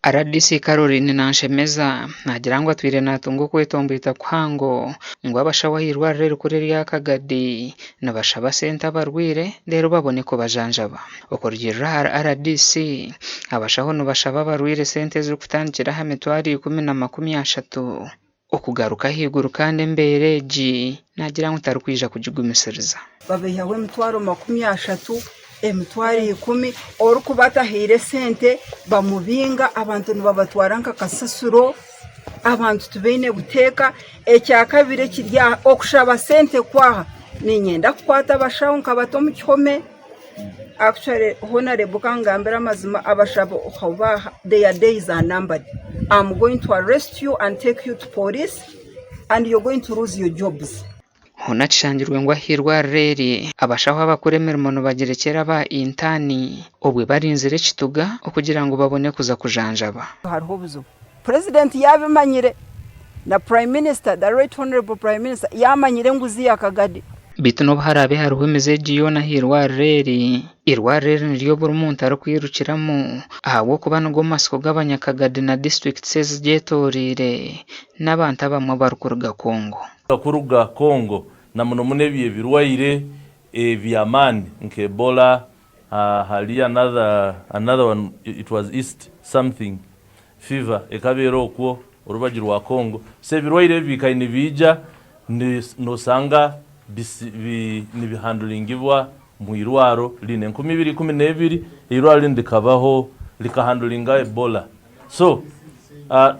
RDC Caroline Nanshemeza nagira ngo atwire natungo kwetombyita kuhango ngo abashaho hirwarire rikure rya Kagadi nabashaba sente abarwire rero babone ko bajanjaba okurugirira RDC abashaho no bashaba abarwire sente ziri kutandikira ha mitwari 10 okugaruka higuru kandi embereji nagira ngo tarukwija kujigumisiriza babeyawe mitwaro 30 emitwari 10 orukubata hire sente bamubinga abantu nibabatwara nka kasasuro abantu tubeine guteka ekyakabire kirya okushaba sente kwaha ninyenda kukwata bashaho nkabato mu kihome actually honorable kangambira mazima abashabo hoba their days are numbered. I'm going to arrest you and take you to police and you're going to lose your jobs. Hona changirwe ngo ahirwa reri abashaho abakuremera umuntu bagerekera ba intani obwe barinzire kituga okugira ngo babone kuza kujanjaba. Hariho buzo president yabimanyire na prime minister, the right honorable prime minister yamanyire nguzi ya Kagadi bituno harabe hariho imizeji yona hirwa reri irwa reri niryo buri muntu arakwirukiramo ahawo kubana ngo masiko g'abanyakagadi na district says jetorire n'abantu abamwe barukuruga Kongo na muno munebiye birwaire byamani nke Ebola hali another one, it was East something fever ekabero okwo urubagirwa Kongo se birwaire bikaine bija nosanga nibihandlingibwa mu irwaro line 2012 irwaro lindikabaho likahandlinga Ebola so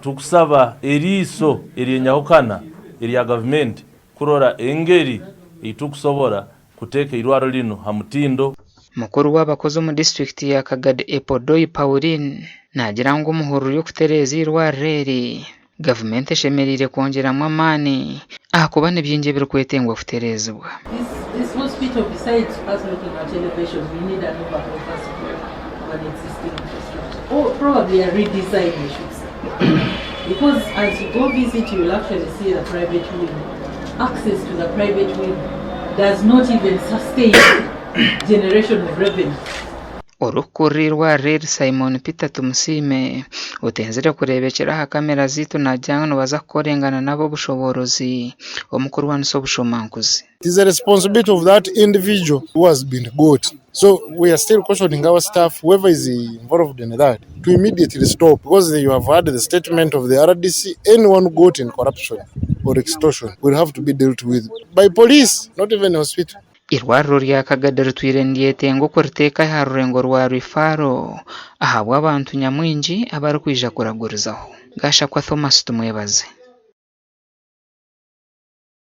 tukusaba eriso erinyahukana eri government kurora engeri itukusobora kuteka irwaro lino hamutindo. Mukuru w'abakozi mu district ya Kagadi Epodoi Pauline nagira ngo umuhoro yo kutereza irwaro reri government shemerire kongeramo amani akubane byinge biri kwetengwa kuterezwa. This hospital besides hospital and elevation we need an overhaul of an existing infrastructure or probably a redesign we should say. Because as you go visit you will actually see the private wing. Access to the private wing does not even sustain generation of revenue. Orukurirwa reri Simon Peter tumusime utenzere kurebekera ha kamera zitu najyana baza korengana nabo bushoborozi omukuru wanso bushomankuzi. It is a responsibility of that individual who has been got. So we are still cautioning our staff, whoever is involved in that, to immediately stop, because you have heard the statement of the RDC. Anyone got in corruption or extortion will have to be dealt with by police, not even hospital. Irwarro rya Kagadi rutwirendiye tengo kurteka ha rurengo rwa Rifaro ahabwa abantu nyamwinji abari kwija kuragurizaho gasha kwa Thomas tumwebaze.